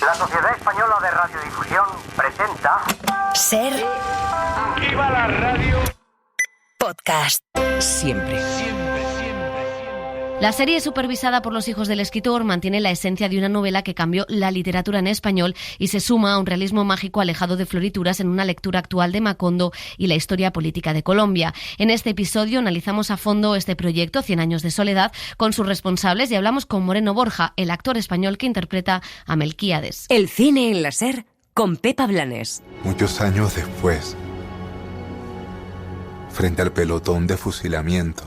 La Sociedad Española de Radiodifusión presenta... Ser... ¡Viva la radio! Podcast. Siempre. La serie, supervisada por los hijos del escritor, mantiene la esencia de una novela que cambió la literatura en español y se suma a un realismo mágico alejado de florituras en una lectura actual de Macondo y la historia política de Colombia. En este episodio analizamos a fondo este proyecto, 100 años de soledad, con sus responsables y hablamos con Moreno Borja, el actor español que interpreta a Melquíades. El cine en la SER con Pepa Blanes. Muchos años después, frente al pelotón de fusilamiento,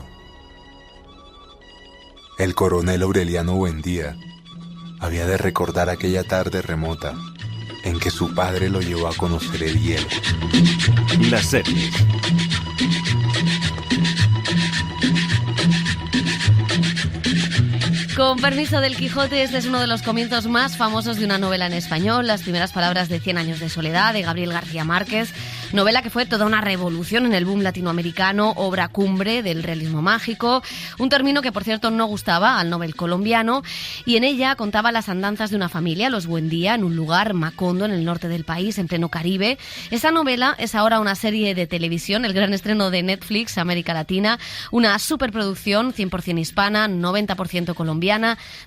el coronel Aureliano Buendía había de recordar aquella tarde remota en que su padre lo llevó a conocer el hielo. Las series. Con permiso del Quijote, este es uno de los comienzos más famosos de una novela en español, las primeras palabras de 100 años de soledad, de Gabriel García Márquez, novela que fue toda una revolución en el boom latinoamericano, obra cumbre del realismo mágico, un término que por cierto no gustaba al Nobel colombiano, y en ella contaba las andanzas de una familia, los Buendía, en un lugar, Macondo, en el norte del país, en pleno Caribe. Esa novela es ahora una serie de televisión, el gran estreno de Netflix, América Latina, una superproducción 100% hispana, 90% colombiana.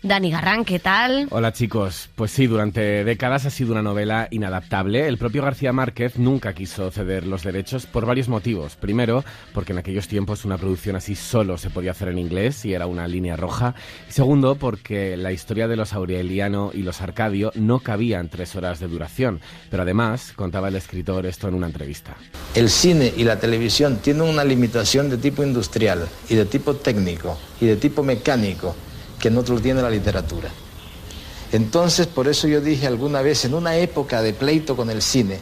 Dani Garrán, ¿qué tal? Hola chicos, pues sí, durante décadas ha sido una novela inadaptable. El propio García Márquez nunca quiso ceder los derechos por varios motivos. Primero, porque en aquellos tiempos una producción así solo se podía hacer en inglés y era una línea roja. Y segundo, porque la historia de los Aureliano y los Arcadio no cabía en 3 horas de duración. Pero además, contaba el escritor esto en una entrevista. El cine y la televisión tienen una limitación de tipo industrial y de tipo técnico y de tipo mecánico que no lo tiene la literatura. Entonces, por eso yo dije alguna vez, en una época de pleito con el cine,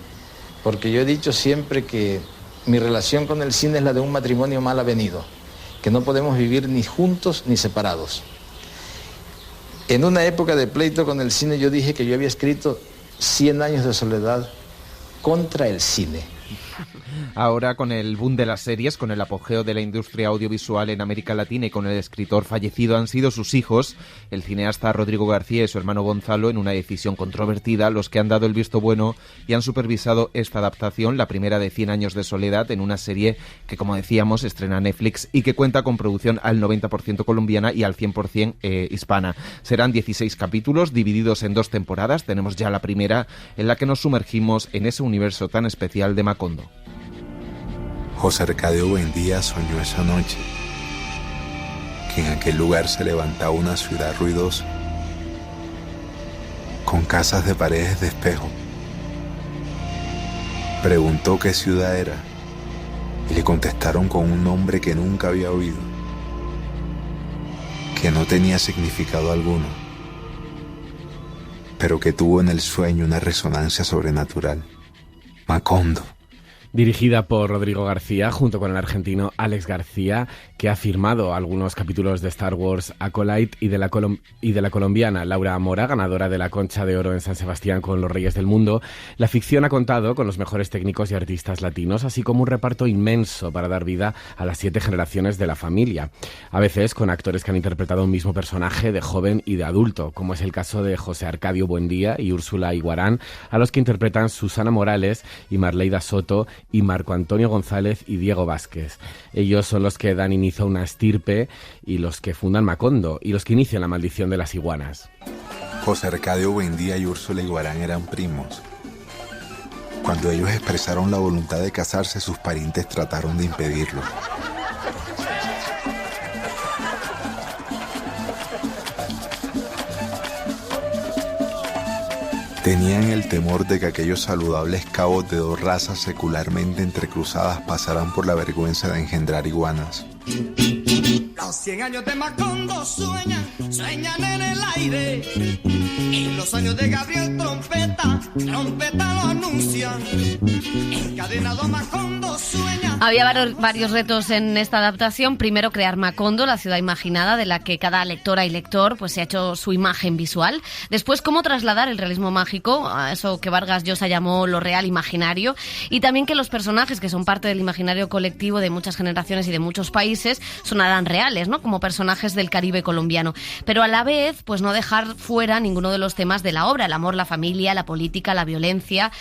porque yo he dicho siempre que mi relación con el cine es la de un matrimonio mal avenido, que no podemos vivir ni juntos ni separados. En una época de pleito con el cine yo dije que yo había escrito 100 años de soledad contra el cine. Ahora, con el boom de las series, con el apogeo de la industria audiovisual en América Latina y con el escritor fallecido, han sido sus hijos, el cineasta Rodrigo García y su hermano Gonzalo, en una decisión controvertida, los que han dado el visto bueno y han supervisado esta adaptación, la primera de 100 años de soledad, en una serie que, como decíamos, estrena Netflix y que cuenta con producción al 90% colombiana y al 100% hispana. Serán 16 capítulos divididos en 2 temporadas. Tenemos ya la primera, en la que nos sumergimos en ese universo tan especial de Macondo. José Arcadio Buendía soñó esa noche que en aquel lugar se levantaba una ciudad ruidosa, con casas de paredes de espejo. Preguntó qué ciudad era y le contestaron con un nombre que nunca había oído, que no tenía significado alguno, pero que tuvo en el sueño una resonancia sobrenatural: Macondo. Dirigida por Rodrigo García, junto con el argentino Alex García, que ha firmado algunos capítulos de Star Wars Acolyte y de la colombiana Laura Mora, ganadora de la Concha de Oro en San Sebastián con Los Reyes del Mundo. La ficción ha contado con los mejores técnicos y artistas latinos, así como un reparto inmenso para dar vida a las 7 generaciones de la familia. A veces con actores que han interpretado un mismo personaje de joven y de adulto, como es el caso de José Arcadio Buendía y Úrsula Iguarán, a los que interpretan Susana Morales y Marleida Soto, y Marco Antonio González y Diego Vázquez. Ellos son los que dan inicio a una estirpe y los que fundan Macondo y los que inician la maldición de las iguanas. José Arcadio Buendía y Úrsula Iguarán eran primos. Cuando ellos expresaron la voluntad de casarse, sus parientes trataron de impedirlo. Tenían el temor de que aquellos saludables cabos de 2 razas secularmente entrecruzadas pasaran por la vergüenza de engendrar iguanas. Los 100 años de Macondo sueñan en el aire. Y los años de Gabriel Trompeta lo anuncian. Encadenado Macondo sueña. Había varios retos en esta adaptación. Primero, crear Macondo, la ciudad imaginada de la que cada lectora y lector pues se ha hecho su imagen visual. Después, cómo trasladar el realismo mágico a eso que Vargas Llosa llamó lo real imaginario. Y también que los personajes, que son parte del imaginario colectivo de muchas generaciones y de muchos países, sonaran reales. reales, ¿no? Como personajes del Caribe colombiano. Pero a la vez, pues no dejar fuera ninguno de los temas de la obra, el amor, la familia, la política, la violencia.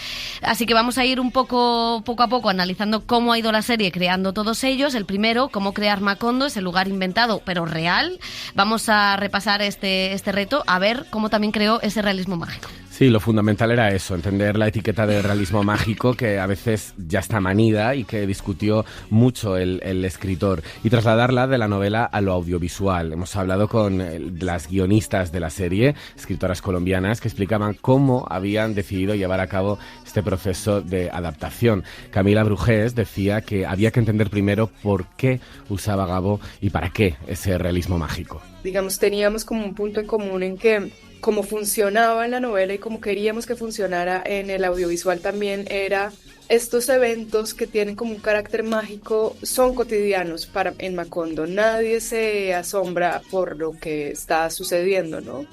Así que vamos a ir un poco a poco analizando cómo ha ido la serie creando todos ellos. El primero, cómo crear Macondo, ese lugar inventado pero real. Vamos a repasar este reto, a ver cómo también creó ese realismo mágico. Sí, lo fundamental era eso, entender la etiqueta de realismo mágico que a veces ya está manida y que discutió mucho el escritor, y trasladarla de la novela a lo audiovisual. Hemos hablado con las guionistas de la serie, escritoras colombianas, que explicaban cómo habían decidido llevar a cabo este proceso de adaptación. Camila Brujés decía que había que entender primero por qué usaba Gabo y para qué ese realismo mágico. Digamos, teníamos como un punto en común en que cómo funcionaba en la novela y cómo queríamos que funcionara en el audiovisual también era estos eventos que tienen como un carácter mágico son cotidianos en Macondo. Nadie se asombra por lo que está sucediendo, ¿no?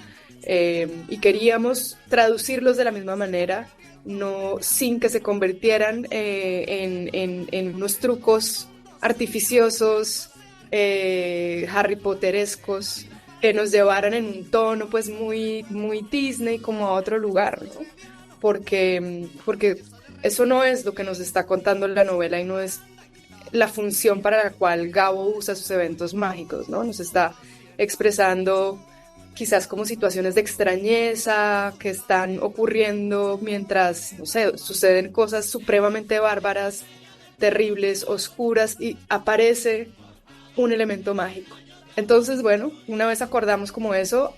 Y queríamos traducirlos de la misma manera, no sin que se convirtieran en unos trucos artificiosos, Harry Potterescos, que nos llevaran en un tono pues muy Disney, como a otro lugar, ¿no? Porque eso no es lo que nos está contando la novela y no es la función para la cual Gabo usa sus eventos mágicos, ¿no? Nos está expresando quizás como situaciones de extrañeza que están ocurriendo mientras, no sé, suceden cosas supremamente bárbaras, terribles, oscuras, y aparece un elemento mágico. Entonces, bueno, una vez acordamos como eso,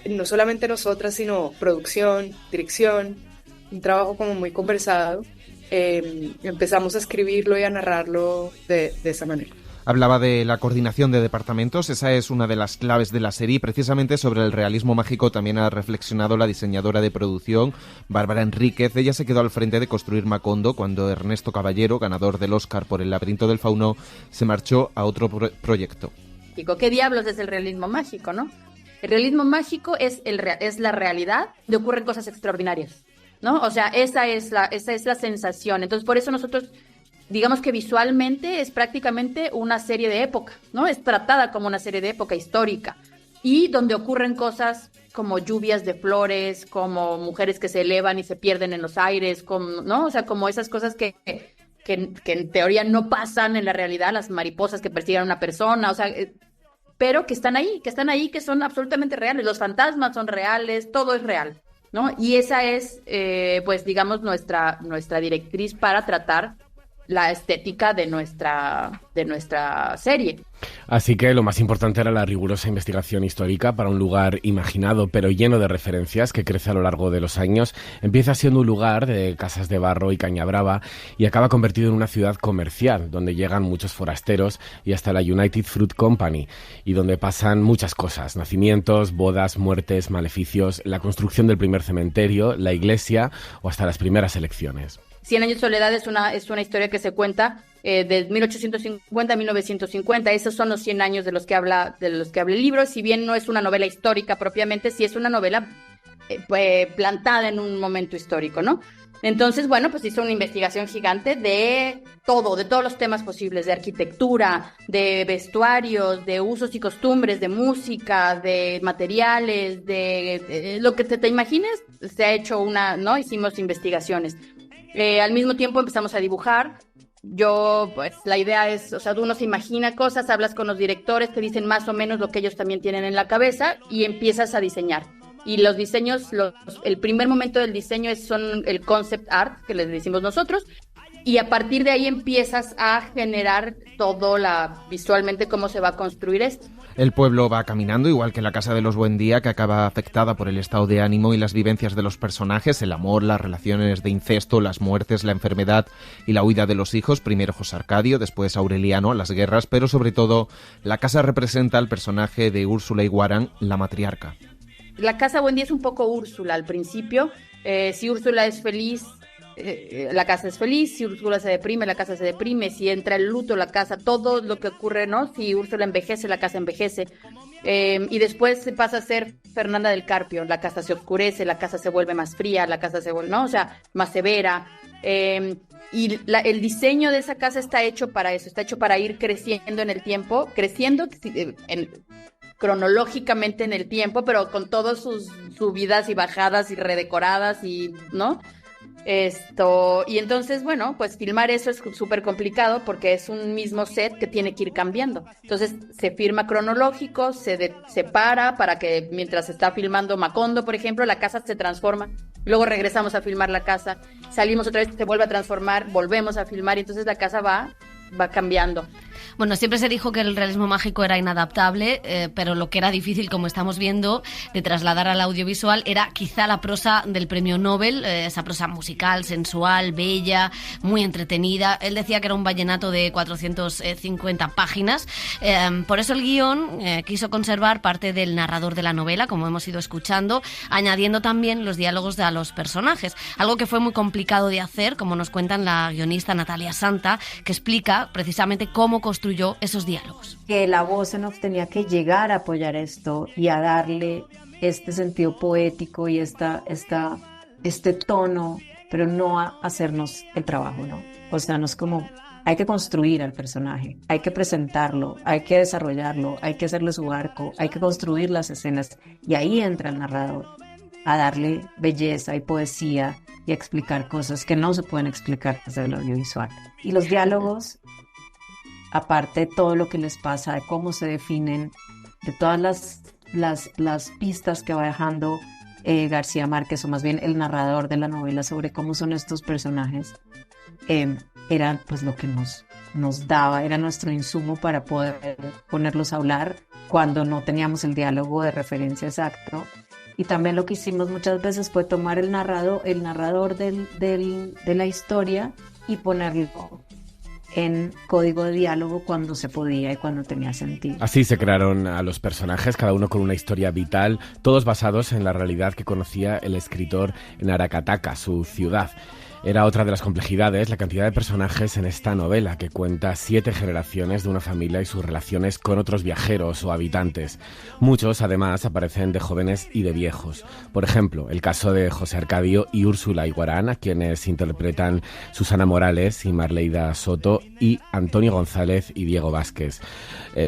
no solamente nosotras, sino producción, dirección, un trabajo como muy conversado, empezamos a escribirlo y a narrarlo de esa manera. Hablaba de la coordinación de departamentos, esa es una de las claves de la serie. Precisamente sobre el realismo mágico también ha reflexionado la diseñadora de producción, Bárbara Enríquez. Ella se quedó al frente de construir Macondo cuando Ernesto Caballero, ganador del Oscar por El laberinto del fauno, se marchó a otro proyecto. ¿Qué diablos es el realismo mágico, no? El realismo mágico es la realidad de ocurren cosas extraordinarias, ¿no? O sea, esa es la sensación. Entonces, por eso nosotros, digamos que visualmente es prácticamente una serie de época, ¿no? Es tratada como una serie de época histórica y donde ocurren cosas como lluvias de flores, como mujeres que se elevan y se pierden en los aires, como, ¿no? O sea, como esas cosas que en teoría no pasan en la realidad, las mariposas que persiguen a una persona, o sea, pero que están ahí, que son absolutamente reales, los fantasmas son reales, todo es real, ¿no? Y esa es, pues, digamos, nuestra directriz para tratar la estética de nuestra serie. Así que lo más importante era la rigurosa investigación histórica para un lugar imaginado pero lleno de referencias que crece a lo largo de los años. Empieza siendo un lugar de casas de barro y caña brava y acaba convertido en una ciudad comercial donde llegan muchos forasteros y hasta la United Fruit Company, y donde pasan muchas cosas: nacimientos, bodas, muertes, maleficios, la construcción del primer cementerio, la iglesia o hasta las primeras elecciones. 100 años de soledad es una historia que se cuenta de 1850 a 1950. Esos son los 100 años de los que habla el libro. Si bien no es una novela histórica propiamente, sí es una novela plantada en un momento histórico, ¿no? Entonces, bueno, pues hizo una investigación gigante de todo, de todos los temas posibles, de arquitectura, de vestuarios, de usos y costumbres, de música, de materiales, de lo que te imagines. Se ha hecho ¿no? Hicimos investigaciones. Al mismo tiempo empezamos a dibujar. Pues la idea es, o sea, uno se imagina cosas, hablas con los directores, te dicen más o menos lo que ellos también tienen en la cabeza y empiezas a diseñar. Y los diseños, el primer momento del diseño son el concept art, que les decimos nosotros, y a partir de ahí empiezas a generar todo visualmente cómo se va a construir esto. El pueblo va caminando, igual que la casa de los Buendía, que acaba afectada por el estado de ánimo y las vivencias de los personajes, el amor, las relaciones de incesto, las muertes, la enfermedad y la huida de los hijos. Primero José Arcadio, después Aureliano, las guerras, pero sobre todo la casa representa al personaje de Úrsula Iguarán, la matriarca. La casa Buendía es un poco Úrsula al principio. Si Úrsula es feliz, la casa es feliz. Si Úrsula se deprime, la casa se deprime. Si entra el luto, la casa, todo lo que ocurre, ¿no? Si Úrsula envejece, la casa envejece. Y después se pasa a ser Fernanda del Carpio. La casa se oscurece, la casa se vuelve más fría, la casa se vuelve, ¿no? O sea, más severa. Y el diseño de esa casa está hecho para eso, está hecho para ir creciendo en el tiempo, cronológicamente en el tiempo, pero con todas sus subidas y bajadas y redecoradas y, ¿no? Y entonces, bueno, pues filmar eso es súper complicado porque es un mismo set que tiene que ir cambiando. Entonces se filma cronológico, se para que mientras se está filmando Macondo, por ejemplo, la casa se transforma. Luego regresamos a filmar la casa, salimos otra vez, se vuelve a transformar, volvemos a filmar y entonces la casa va cambiando. Bueno, siempre se dijo que el realismo mágico era inadaptable, pero lo que era difícil, como estamos viendo, de trasladar al audiovisual era quizá la prosa del premio Nobel, esa prosa musical, sensual, bella, muy entretenida. Él decía que era un vallenato de 450 páginas. Por eso el guión quiso conservar parte del narrador de la novela, como hemos ido escuchando, añadiendo también los diálogos de los personajes, algo que fue muy complicado de hacer, como nos cuentan la guionista Natalia Santa, que explica precisamente cómo construyó esos diálogos. Que la voz en off tenía que llegar a apoyar esto y a darle este sentido poético y este tono, pero no a hacernos el trabajo, ¿no? O sea, no es como, hay que construir al personaje, hay que presentarlo, hay que desarrollarlo, hay que hacerle su arco, hay que construir las escenas y ahí entra el narrador a darle belleza y poesía y a explicar cosas que no se pueden explicar desde el audiovisual. Y los diálogos, aparte de todo lo que les pasa, de cómo se definen, de todas las pistas que va dejando García Márquez, o más bien el narrador de la novela, sobre cómo son estos personajes, era pues lo que nos daba, era nuestro insumo para poder ponerlos a hablar cuando no teníamos el diálogo de referencia exacto. Y también lo que hicimos muchas veces fue tomar el narrador de la historia y ponerlo en código de diálogo cuando se podía y cuando tenía sentido. Así se crearon a los personajes, cada uno con una historia vital, todos basados en la realidad que conocía el escritor en Aracataca, su ciudad. Era otra de las complejidades, la cantidad de personajes en esta novela, que cuenta 7 generaciones de una familia y sus relaciones con otros viajeros o habitantes. Muchos, además, aparecen de jóvenes y de viejos. Por ejemplo, el caso de José Arcadio y Úrsula Iguarán, a quienes interpretan Susana Morales y Marleida Soto, y Antonio González y Diego Vázquez.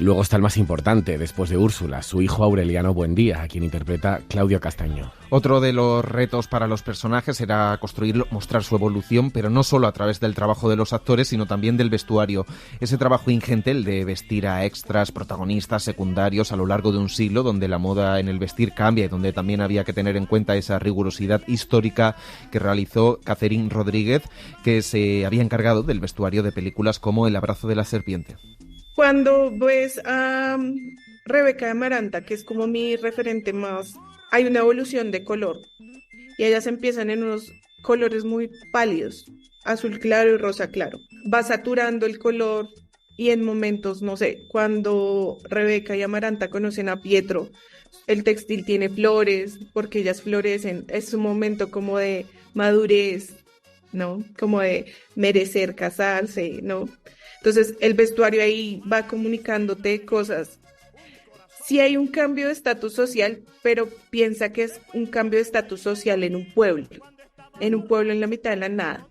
Luego está el más importante, después de Úrsula, su hijo Aureliano Buendía, a quien interpreta Claudio Castaño. Otro de los retos para los personajes era construirlo, mostrar su evolución, pero no solo a través del trabajo de los actores, sino también del vestuario. Ese trabajo ingente, el de vestir a extras, protagonistas, secundarios a lo largo de un siglo, donde la moda en el vestir cambia y donde también había que tener en cuenta esa rigurosidad histórica que realizó Catherine Rodríguez, que se había encargado del vestuario de películas como El abrazo de la serpiente. Cuando ves a Rebeca de Amaranta, que es como mi referente más, hay una evolución de color y ellas empiezan en unos colores muy pálidos, azul claro y rosa claro. Va saturando el color y en momentos, no sé, cuando Rebeca y Amaranta conocen a Pietro, el textil tiene flores porque ellas florecen, es un momento como de madurez, ¿no? Como de merecer casarse, ¿no? Entonces el vestuario ahí va comunicándote cosas. Sí hay un cambio de estatus social, pero piensa que es un cambio de estatus social en un pueblo en la mitad de la nada.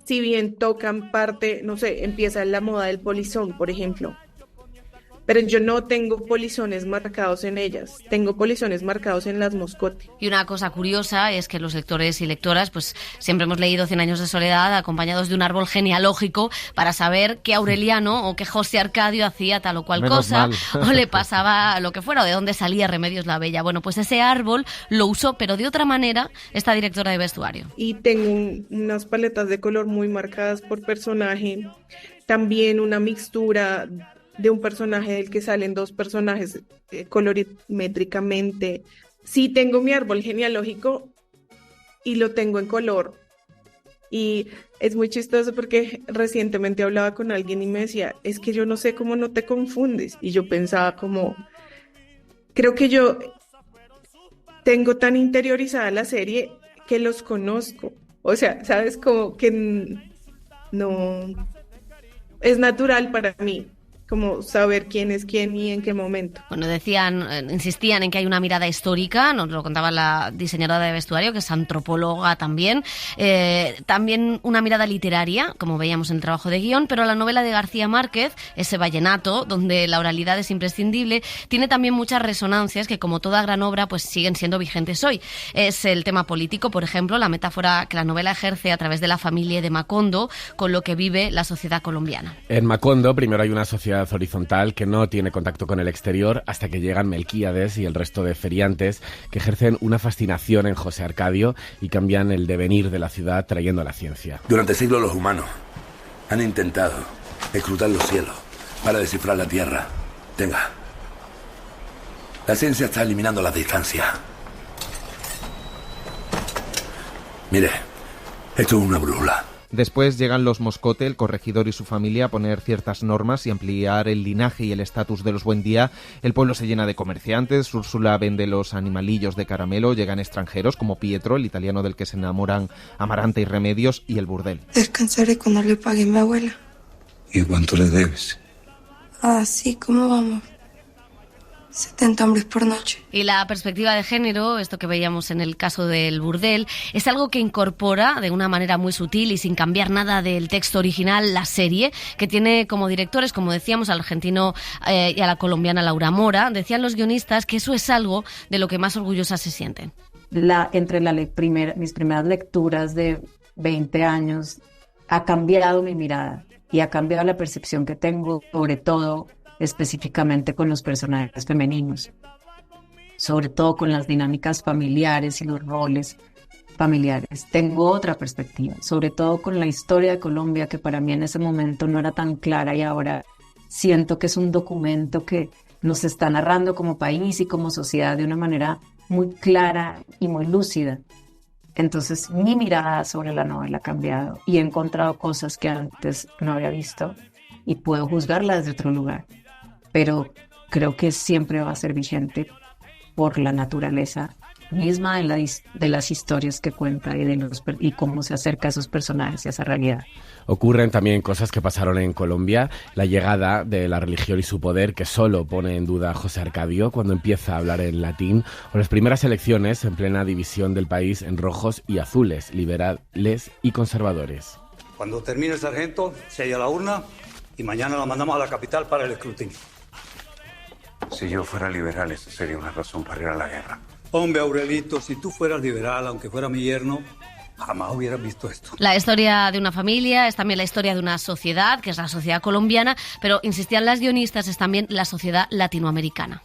Si bien tocan parte, no sé, empieza la moda del polizón, por ejemplo, pero yo no tengo polizones marcados en ellas, tengo polizones marcados en las Moscote. Y una cosa curiosa es que los lectores y lectoras pues siempre hemos leído 100 años de soledad acompañados de un árbol genealógico para saber que Aureliano o que José Arcadio hacía tal o cual cosa o le pasaba lo que fuera o de dónde salía Remedios la Bella. Bueno, pues ese árbol lo usó, pero de otra manera, esta directora de vestuario. Y tengo unas paletas de color muy marcadas por personaje, también una mixtura de un personaje del que salen 2 personajes colorimétricamente. Sí tengo mi árbol genealógico y lo tengo en color. Y es muy chistoso porque recientemente hablaba con alguien y me decía, es que yo no sé cómo no te confundes. Y yo pensaba como, creo que yo tengo tan interiorizada la serie que los conozco. O sea, sabes, como que no es natural para mí. como saber quién es quién y en qué momento. Bueno, insistían en que hay una mirada histórica, nos lo contaba la diseñadora de vestuario, que es antropóloga también, también una mirada literaria, como veíamos en el trabajo de guión, pero la novela de García Márquez, ese vallenato, donde la oralidad es imprescindible, tiene también muchas resonancias que, como toda gran obra, pues siguen siendo vigentes hoy. Es el tema político, por ejemplo, la metáfora que la novela ejerce a través de la familia de Macondo con lo que vive la sociedad colombiana. En Macondo, primero hay una sociedad horizontal que no tiene contacto con el exterior hasta que llegan Melquíades y el resto de feriantes que ejercen una fascinación en José Arcadio y cambian el devenir de la ciudad trayendo la ciencia. Durante siglos los humanos han intentado escrutar los cielos para descifrar la Tierra. Tenga. La ciencia está eliminando las distancias. Mire, esto es una brújula. Después llegan los Moscote, el corregidor y su familia a poner ciertas normas y ampliar el linaje y el estatus de los Buendía. El pueblo se llena de comerciantes, Úrsula vende los animalillos de caramelo, llegan extranjeros como Pietro, el italiano del que se enamoran Amaranta y Remedios, y el burdel. Descansaré cuando le pague a mi abuela. ¿Y cuánto le debes? Así como vamos. 70 hombres por noche. Y la perspectiva de género, esto que veíamos en el caso del burdel, es algo que incorpora de una manera muy sutil y sin cambiar nada del texto original la serie, que tiene como directores, como decíamos, al argentino y a la colombiana Laura Mora. Decían los guionistas que eso es algo de lo que más orgullosas se sienten. Entre mis primeras lecturas de 20 años ha cambiado mi mirada y ha cambiado la percepción que tengo, sobre todo específicamente con los personajes femeninos, sobre todo con las dinámicas familiares y los roles familiares. Tengo otra perspectiva, sobre todo con la historia de Colombia, que para mí en ese momento no era tan clara y ahora siento que es un documento que nos está narrando como país y como sociedad de una manera muy clara y muy lúcida. Entonces mi mirada sobre la novela ha cambiado y he encontrado cosas que antes no había visto y puedo juzgarla desde otro lugar. Pero creo que siempre va a ser vigente por la naturaleza misma de las historias que cuenta y cómo se acerca a esos personajes y a esa realidad. Ocurren también cosas que pasaron en Colombia, la llegada de la religión y su poder, que solo pone en duda a José Arcadio cuando empieza a hablar en latín, o las primeras elecciones en plena división del país en rojos y azules, liberales y conservadores. Cuando termine el sargento, sella la urna y mañana la mandamos a la capital para el escrutinio. Si yo fuera liberal, eso sería una razón para ir a la guerra. Hombre, Aurelito, si tú fueras liberal, aunque fuera mi yerno, jamás hubieras visto esto. La historia de una familia es también la historia de una sociedad, que es la sociedad colombiana, pero insistían las guionistas, es también la sociedad latinoamericana.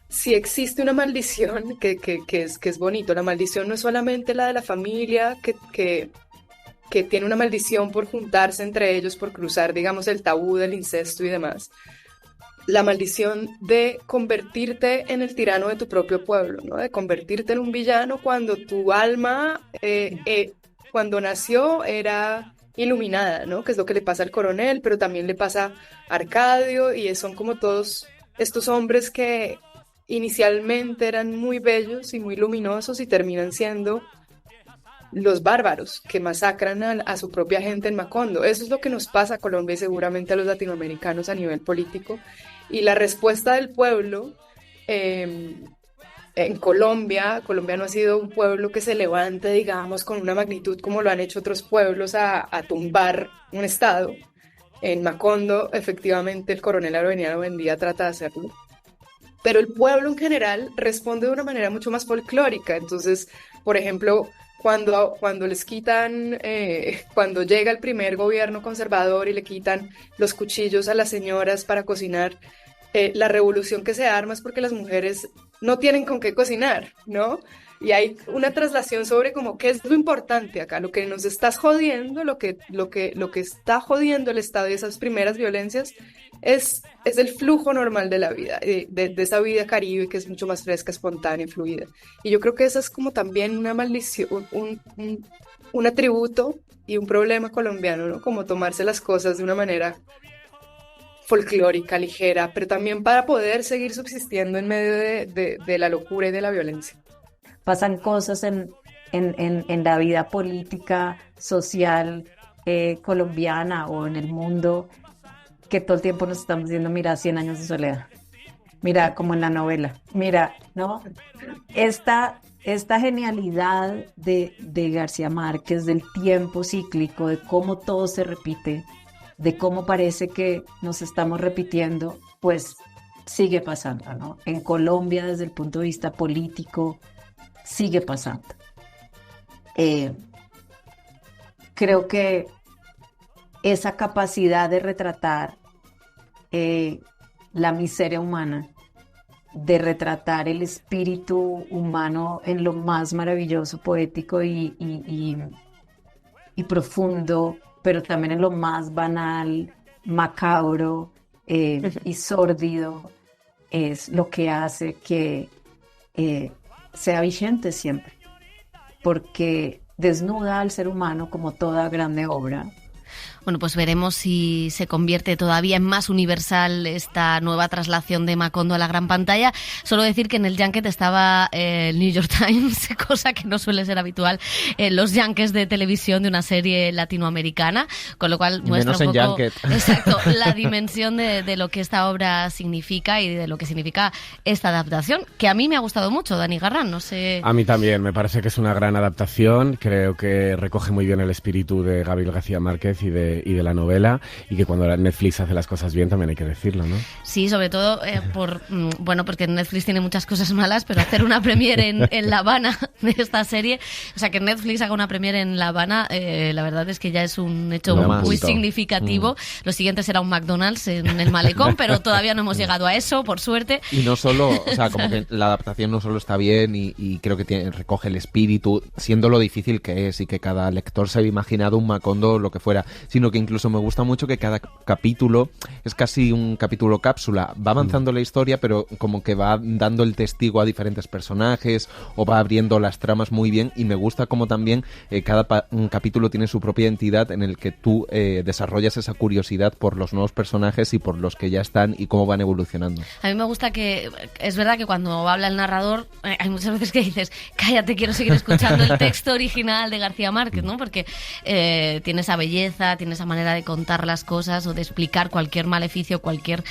Si existe una maldición que es bonito, la maldición no es solamente la de la familia que tiene una maldición por juntarse entre ellos, por cruzar, digamos, el tabú del incesto y demás. La maldición de convertirte en el tirano de tu propio pueblo, ¿no? De convertirte en un villano cuando tu alma, cuando nació, era iluminada, ¿no? Que es lo que le pasa al coronel, pero también le pasa a Arcadio, y son como todos estos hombres que inicialmente eran muy bellos y muy luminosos y terminan siendo los bárbaros que masacran a su propia gente en Macondo. Eso es lo que nos pasa a Colombia y seguramente a los latinoamericanos a nivel político. Y la respuesta del pueblo en Colombia no ha sido un pueblo que se levante, digamos, con una magnitud como lo han hecho otros pueblos a tumbar un estado. En Macondo, efectivamente, el coronel Aureliano Buendía trata de hacerlo. Pero el pueblo en general responde de una manera mucho más folclórica. Entonces, por ejemplo, cuando les quitan, cuando llega el primer gobierno conservador y le quitan los cuchillos a las señoras para cocinar, la revolución que se arma es porque las mujeres no tienen con qué cocinar, ¿no? Y hay una traslación sobre como qué es lo importante acá, lo que nos está jodiendo, lo que está jodiendo el Estado y esas primeras violencias es el flujo normal de la vida, de esa vida caribe que es mucho más fresca, espontánea y fluida. Y yo creo que esa es como también una maldición, un atributo y un problema colombiano, ¿no? Como tomarse las cosas de una manera folclórica, ligera, pero también para poder seguir subsistiendo en medio de la locura y de la violencia. Pasan cosas en la vida política, social, colombiana o en el mundo que todo el tiempo nos estamos diciendo, mira, 100 años de soledad, mira, como en la novela, mira, ¿no? Esta genialidad de García Márquez, del tiempo cíclico, de cómo todo se repite, de cómo parece que nos estamos repitiendo, pues sigue pasando, ¿no? En Colombia, desde el punto de vista político, sigue pasando. Creo que esa capacidad de retratar la miseria humana, de retratar el espíritu humano en lo más maravilloso, poético y profundo, pero también en lo más banal, macabro y sórdido, es lo que hace que sea vigente siempre, porque desnuda al ser humano como toda grande obra. Bueno, pues veremos si se convierte todavía en más universal esta nueva traslación de Macondo a la gran pantalla. Solo decir que en el junket estaba el New York Times, cosa que no suele ser habitual en los junkets de televisión de una serie latinoamericana, con lo cual muestra un poco exacto, la dimensión de lo que esta obra significa y de lo que significa esta adaptación, que a mí me ha gustado mucho, Dani Garrán, no sé... A mí también, me parece que es una gran adaptación, creo que recoge muy bien el espíritu de Gabriel García Márquez y de la novela, y que cuando Netflix hace las cosas bien también hay que decirlo, ¿no? Sí, sobre todo porque Netflix tiene muchas cosas malas, pero hacer una premiere en La Habana de esta serie, o sea, que Netflix haga una premiere en La Habana, la verdad es que ya es un hecho muy significativo. Lo siguiente será un McDonald's en el malecón, pero todavía no hemos llegado a eso, por suerte. Y no solo, o sea, como que la adaptación no solo está bien y creo que recoge el espíritu, siendo lo difícil que es y que cada lector se había imaginado un Macondo, lo que fuera, sino que incluso me gusta mucho que cada capítulo es casi un capítulo cápsula, va avanzando la historia, pero como que va dando el testigo a diferentes personajes o va abriendo las tramas muy bien, y me gusta como también un capítulo tiene su propia identidad en el que tú desarrollas esa curiosidad por los nuevos personajes y por los que ya están y cómo van evolucionando. A mí me gusta que, es verdad que cuando habla el narrador hay muchas veces que dices, cállate, quiero seguir escuchando el texto original de García Márquez, ¿no? Porque tiene esa belleza, tiene esa manera de contar las cosas o de explicar cualquier maleficio, cualquier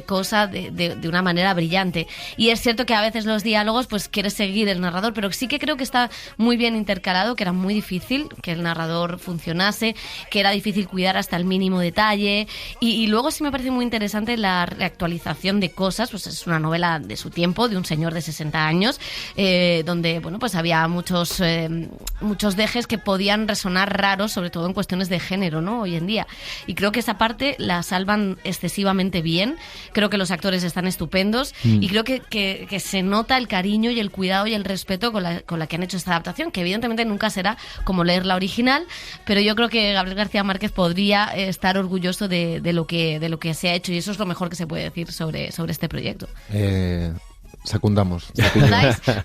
cosa de una manera brillante. Y es cierto que a veces los diálogos pues quieres seguir el narrador, pero sí que creo que está muy bien intercalado, que era muy difícil que el narrador funcionase, que era difícil cuidar hasta el mínimo detalle, y luego sí me parece muy interesante la reactualización de cosas. Pues es una novela de su tiempo, de un señor de 60 años, donde bueno, pues había muchos dejes que podían resonar raros, sobre todo en cuestiones de género, ¿no? Hoy en día. Y creo que esa parte la salvan excesivamente bien. Creo que los actores están estupendos y creo que se nota el cariño y el cuidado y el respeto con la que han hecho esta adaptación, que evidentemente nunca será como leer la original, pero yo creo que Gabriel García Márquez podría estar orgulloso de lo que se ha hecho, y eso es lo mejor que se puede decir sobre este proyecto. Secundamos.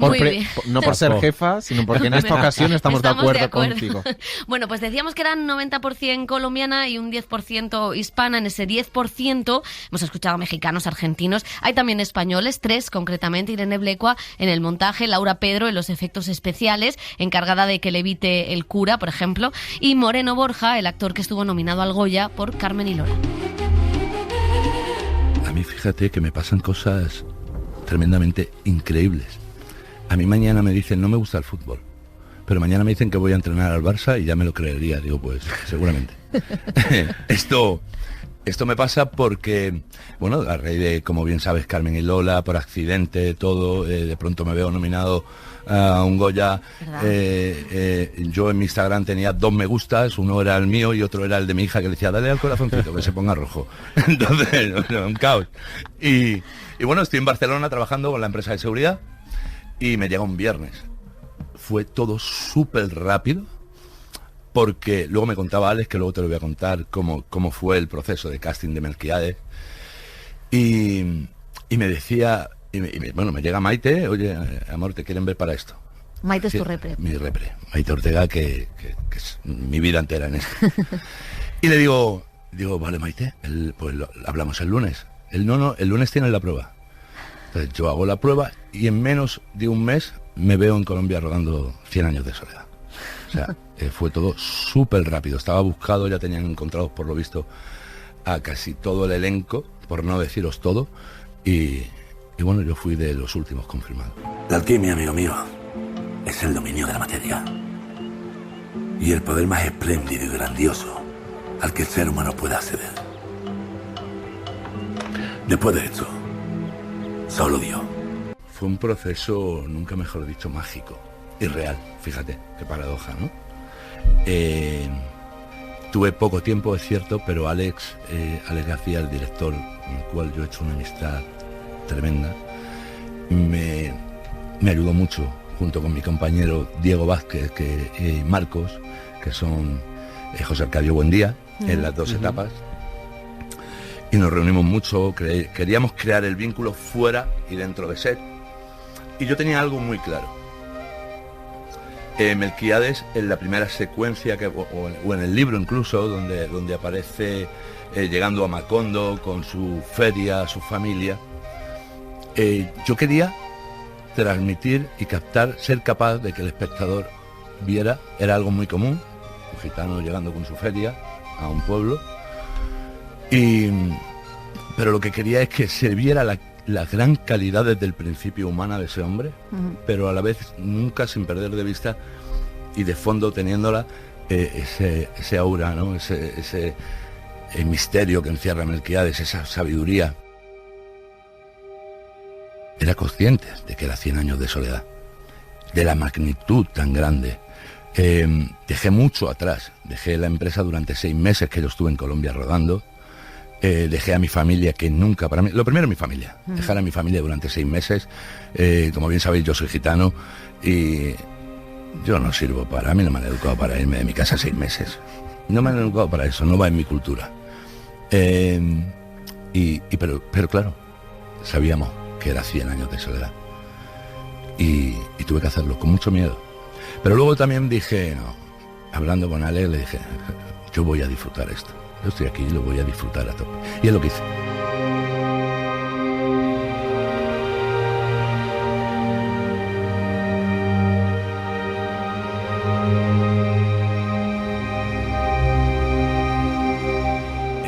Muy bien. No por ser jefa, sino porque en esta ocasión estamos de acuerdo contigo. Bueno, pues decíamos que eran 90% colombiana y un 10% hispana. En ese 10% hemos escuchado mexicanos, argentinos, hay también españoles, 3 concretamente: Irene Blecua en el montaje, Laura Pedro en los efectos especiales, encargada de que levite el cura, por ejemplo, y Moreno Borja, el actor que estuvo nominado al Goya por Carmen y Lola. A mí fíjate que me pasan cosas tremendamente increíbles. A mí mañana me dicen, no me gusta el fútbol, pero mañana me dicen que voy a entrenar al Barça y ya me lo creería. Digo, pues seguramente. Esto me pasa porque, bueno, a raíz de, como bien sabes, Carmen y Lola, por accidente, todo, de pronto me veo nominado a un Goya. Yo en mi Instagram tenía 2 me gustas, uno era el mío y otro era el de mi hija, que le decía, dale al corazoncito que se ponga rojo. Entonces, un caos. Y bueno, estoy en Barcelona trabajando con la empresa de seguridad y me llega un viernes. Fue todo súper rápido, porque luego me contaba Alex, que luego te lo voy a contar, cómo fue el proceso de casting de Melquiades. Y me decía, bueno, me llega Maite, oye, amor, ¿te quieren ver para esto? Maite es tu repre. Mi repre, Maite Ortega, que es mi vida entera en esto. Y le digo, vale, Maite, pues hablamos el lunes. El lunes tienen la prueba. Entonces yo hago la prueba y en menos de un mes me veo en Colombia rodando 100 años de soledad. O sea, fue todo súper rápido. Estaba buscado, ya tenían encontrados por lo visto a casi todo el elenco, por no deciros todo, y bueno, yo fui de los últimos confirmados. La alquimia, amigo mío, es el dominio de la materia y el poder más espléndido y grandioso al que el ser humano pueda acceder. Después de esto, solo Dios. Fue un proceso, nunca mejor dicho, mágico y real. Fíjate, qué paradoja, ¿no? Tuve poco tiempo, es cierto, pero Alex García, el director, con el cual yo he hecho una amistad tremenda, me ayudó mucho, junto con mi compañero Diego Vázquez y Marcos, que son José Arcadio Buendía, en las dos etapas. Y nos reunimos mucho, queríamos crear el vínculo fuera y dentro de set. Y yo tenía algo muy claro. Melquíades, en la primera secuencia, o en el libro incluso, donde aparece llegando a Macondo con su feria, su familia, yo quería transmitir y captar, ser capaz de que el espectador viera, era algo muy común, un gitano llegando con su feria a un pueblo, pero lo que quería es que se viera la gran calidad desde el principio humana de ese hombre, pero a la vez nunca sin perder de vista y de fondo teniéndola ese aura, ¿no? ese misterio que encierra Melquíades, esa sabiduría. Era consciente de que era 100 años de soledad, de la magnitud tan grande. Dejé mucho atrás, dejé la empresa durante 6 meses que yo estuve en Colombia rodando. Dejé a mi familia, que nunca, para mí, lo primero mi familia, dejar a mi familia durante 6 meses, como bien sabéis yo soy gitano y yo no sirvo a mí no me han educado para irme de mi casa 6 meses, no me han educado para eso, no va en mi cultura, pero claro, sabíamos que era 100 años de soledad y tuve que hacerlo con mucho miedo, pero luego también dije, no, hablando con Ale, le dije, yo voy a disfrutar esto. Yo estoy aquí y lo voy a disfrutar a tope. Y es lo que hice.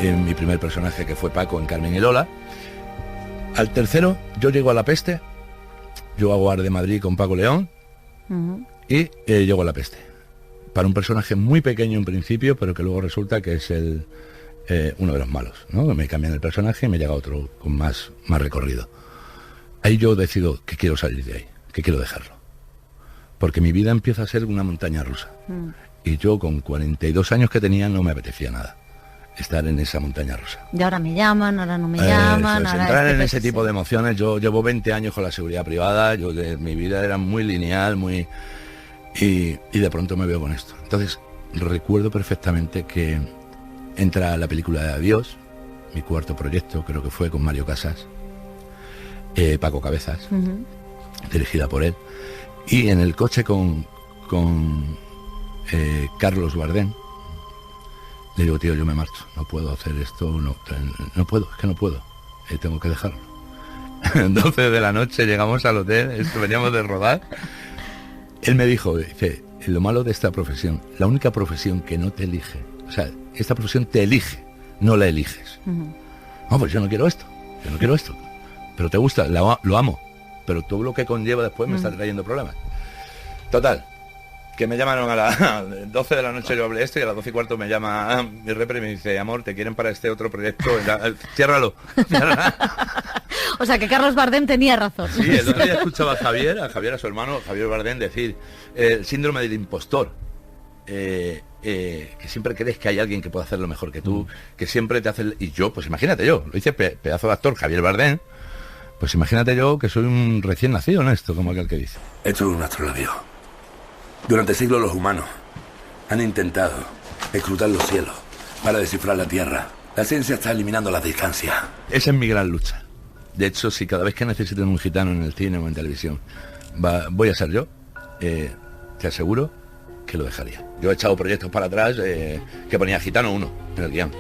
En mi primer personaje, que fue Paco en Carmen y Lola. Al tercero, yo llego a La Peste. Yo hago Ar de Madrid con Paco León. Y llego a La Peste. Para un personaje muy pequeño en principio, pero que luego resulta que es uno de los malos, ¿no? Me cambian el personaje y me llega otro con más recorrido. Ahí yo decido que quiero salir de ahí, que quiero dejarlo. Porque mi vida empieza a ser una montaña rusa. Y yo con 42 años que tenía no me apetecía nada estar en esa montaña rusa. Y ahora me llaman, ahora no me llaman. Ahora entrar en ese tipo de emociones. Yo llevo 20 años con la seguridad privada, mi vida era muy lineal, y de pronto me veo con esto. Entonces recuerdo perfectamente que entra la película de Adiós, mi cuarto proyecto, creo que fue con Mario Casas, Paco Cabezas, dirigida por él, y en el coche con Carlos Bardem, le digo, tío, yo me marcho, no puedo hacer esto, no puedo, es que no puedo, tengo que dejarlo. 12 de la noche llegamos al hotel, veníamos de rodar. Él me dijo, dice, lo malo de esta profesión, la única profesión que no te elige, o sea, esta profesión te elige, no la eliges. No, pues yo no quiero esto, pero te gusta, lo amo, pero todo lo que conlleva después me está trayendo problemas. Total, que me llamaron a las 12 de la noche, yo hablé esto, y a las 12:15 me llama mi repre y me dice, amor, te quieren para este otro proyecto, ciérralo. O sea, que Carlos Bardem tenía razón. Sí, el otro día escuchaba a Javier, a su hermano, Javier Bardem, decir el síndrome del impostor. Que siempre crees que hay alguien que puede hacerlo mejor que tú, que siempre te hace... Y yo, pues imagínate yo, lo dice pedazo de actor Javier Bardem, pues imagínate yo que soy un recién nacido en esto, como aquel que dice. Esto es un astrolabio. Durante siglos los humanos han intentado escrutar los cielos para descifrar la Tierra. La ciencia está eliminando las distancias. Esa es mi gran lucha. De hecho, si cada vez que necesiten un gitano en el cine o en televisión voy a ser yo, te aseguro que lo dejaría. Yo he echado proyectos para atrás que ponía Gitano 1 en el guión,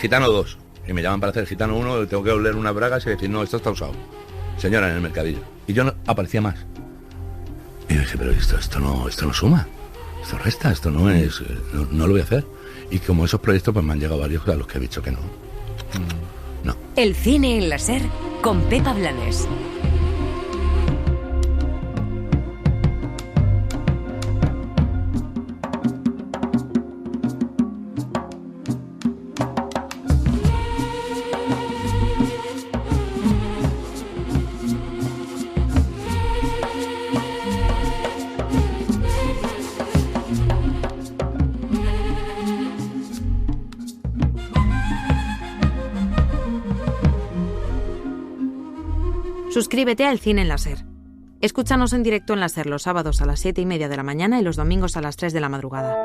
Gitano 2, y me llaman para hacer Gitano 1, tengo que oler unas bragas y decir, no, esto está usado, señora, en el mercadillo. Y yo no aparecía más. Y yo dije, pero esto no suma, esto resta, esto no es, no lo voy a hacer. Y como esos proyectos pues me han llegado varios a los que he dicho que no. No. El cine en la SER con Pepa Blanes. Suscríbete al Cine en la SER. Escúchanos en directo en la SER los sábados a las 7:30 de la mañana y los domingos a las 3 de la madrugada.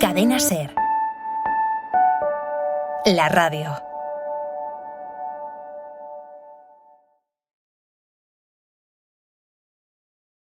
Cadena SER. La radio.